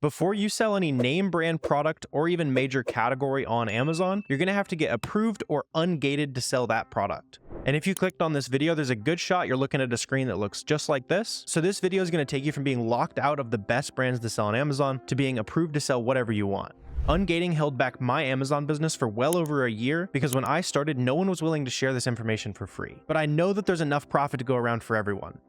Before you sell any name brand product or even major category on Amazon, you're going to have to get approved or ungated to sell that product. And if you clicked on this video, there's a good shot you're looking at a screen that looks just like this. So this video is going to take you from being locked out of the best brands to sell on Amazon to being approved to sell whatever you want. Ungating held back my Amazon business for well over a year because when I started, no one was willing to share this information for free. But I know that there's enough profit to go around for everyone.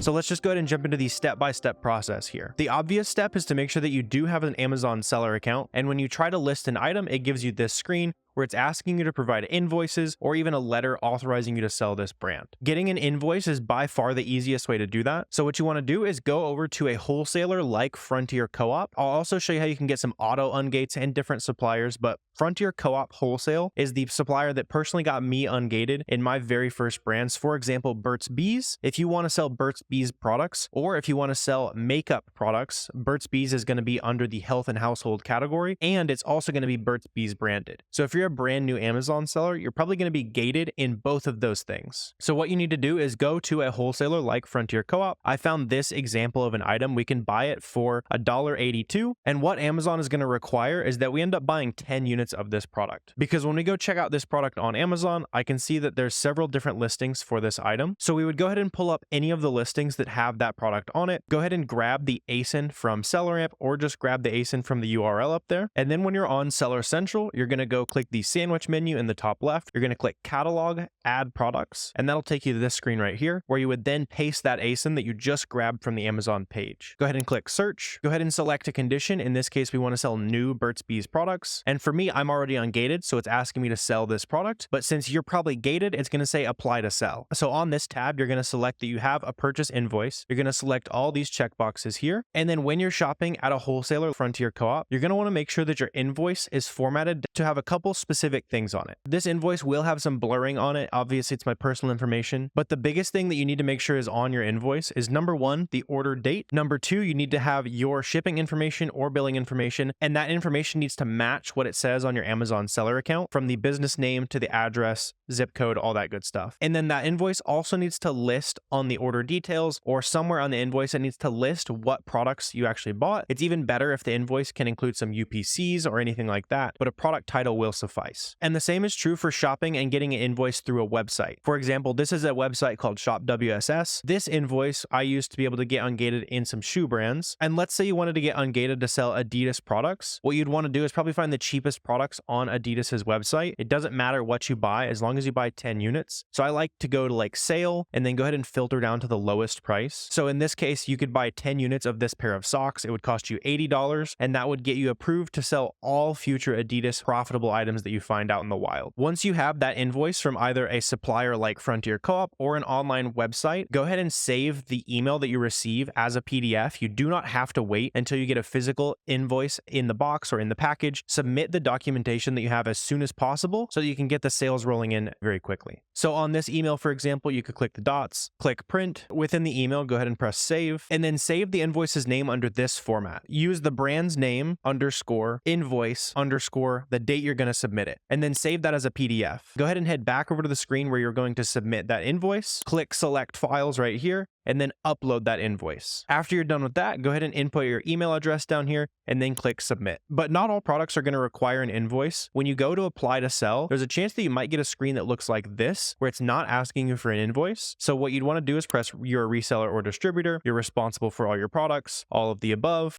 So let's just go ahead and jump into the step-by-step process here. The obvious step is to make sure that you do have an Amazon seller account, and when you try to list an item, it gives you this screen where it's asking you to provide invoices or even a letter authorizing you to sell this brand. Getting an invoice is by far the easiest way to do that. So what you want to do is go over to a wholesaler like Frontier Co-op. I'll also show you how you can get some auto ungates and different suppliers, but Frontier Co-op Wholesale is the supplier that personally got me ungated in my very first brands. For example, Burt's Bees. If you want to sell Burt's Bees products, or if you want to sell makeup products, Burt's Bees is going to be under the health and household category, and it's also going to be Burt's Bees branded. So if you're a brand new Amazon seller, you're probably going to be gated in both of those things. So what you need to do is go to a wholesaler like Frontier Co-op. I found this example of an item. We can buy it for $1.82. And what Amazon is going to require is that we end up buying 10 units of this product. Because when we go check out this product on Amazon, I can see that there's several different listings for this item. So we would go ahead and pull up any of the listings that have that product on it. Go ahead and grab the ASIN from SellerAmp or just grab the ASIN from the URL up there. And then when you're on Seller Central, you're going to go click the sandwich menu in the top left. You're going to click Catalog, Add Products, and that'll take you to this screen right here where you would then paste that ASIN that you just grabbed from the Amazon page. Go ahead and click Search. Go ahead and select a condition. In this case, we want to sell new Burt's Bees products. And for me, I'm already ungated, so it's asking me to sell this product. But since you're probably gated, it's going to say Apply to Sell. So on this tab, you're going to select that you have a purchase invoice. You're going to select all these checkboxes here. And then when you're shopping at a wholesaler, Frontier Co-op, you're going to want to make sure that your invoice is formatted to have a couple specific things on it. This invoice will have some blurring on it. Obviously, it's my personal information, but the biggest thing that you need to make sure is on your invoice is number one, the order date. Number two, you need to have your shipping information or billing information, and that information needs to match what it says on your Amazon seller account, from the business name to the address, zip code, all that good stuff. And then that invoice also needs to list on the order details or somewhere on the invoice, it needs to list what products you actually bought. It's even better if the invoice can include some UPCs or anything like that, but a product title will suffice. And the same is true for shopping and getting an invoice through a website. For example, this is a website called Shop WSS. This invoice I used to be able to get ungated in some shoe brands. And let's say you wanted to get ungated to sell Adidas products. What you'd want to do is probably find the cheapest products on Adidas's website. It doesn't matter what you buy as long as you buy 10 units. So I like to go to like sale and then go ahead and filter down to the lowest price. So in this case, you could buy 10 units of this pair of socks. It would cost you $80, and that would get you approved to sell all future Adidas profitable items that you find out in the wild. Once you have that invoice from either a supplier like Frontier Co-op or an online website, go ahead and save the email that you receive as a PDF. You do not have to wait until you get a physical invoice in the box or in the package. Submit the documentation that you have as soon as possible so that you can get the sales rolling in very quickly. So on this email, for example, you could click the dots, click print. Within the email, go ahead and press save, and then save the invoice's name under this format. Use the brand's name underscore invoice underscore the date you're going to submit it, and then save that as a PDF. Go ahead and head back over to the screen where you're going to submit that invoice. Click select files right here, and then upload that invoice. After you're done with that, go ahead and input your email address down here and then click submit. But not all products are going to require an invoice. When you go to apply to sell, there's a chance that you might get a screen that looks like this, where it's not asking you for an invoice. So what you'd want to do is press you're a reseller or distributor, you're responsible for all your products, all of the above,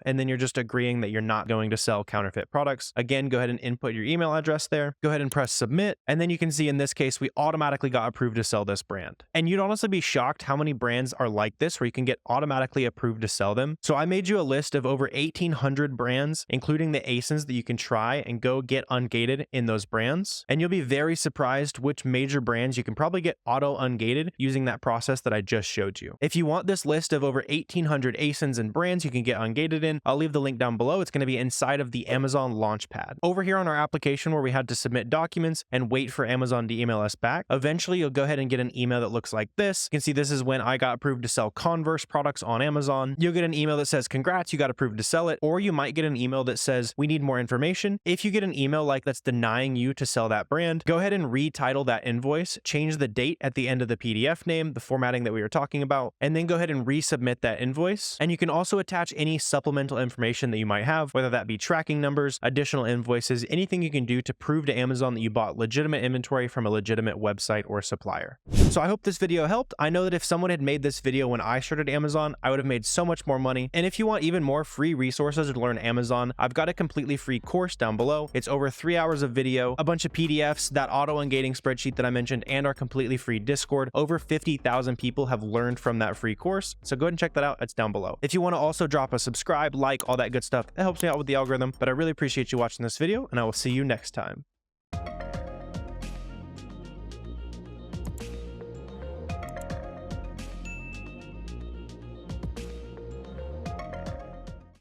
and then you're just agreeing that you're not going to sell counterfeit products. Again, go ahead and input your email address there, go ahead and press submit, and then you can see in this case, we automatically got approved to sell this brand. And you'd honestly be shocked how many brands are like this where you can get automatically approved to sell them. So I made you a list of over 1,800 brands, including the ASINs that you can try and go get ungated in those brands. And you'll be very surprised which major brands you can probably get auto ungated using that process that I just showed you. If you want this list of over 1,800 ASINs and brands you can get ungated in, I'll leave the link down below. It's going to be inside of the Amazon Launchpad. Over here on our application where we had to submit documents and wait for Amazon to email us back, eventually you'll go ahead and get an email that looks like this. You can see this is is when I got approved to sell Converse products on Amazon. You'll get an email that says, congrats, you got approved to sell it. Or you might get an email that says, we need more information. If you get an email like that's denying you to sell that brand, go ahead and retitle that invoice, change the date at the end of the PDF name, the formatting that we were talking about, and then go ahead and resubmit that invoice. And you can also attach any supplemental information that you might have, whether that be tracking numbers, additional invoices, anything you can do to prove to Amazon that you bought legitimate inventory from a legitimate website or supplier. So I hope this video helped. I know that if someone had made this video when I started Amazon, I would have made so much more money. And if you want even more free resources to learn Amazon, I've got a completely free course down below. It's over 3 hours of video, a bunch of PDFs, that auto-ungating spreadsheet that I mentioned, and our completely free Discord. Over 50,000 people have learned from that free course. So go ahead and check that out. It's down below. If you want to also drop a subscribe, like, all that good stuff, it helps me out with the algorithm. But I really appreciate you watching this video, and I will see you next time.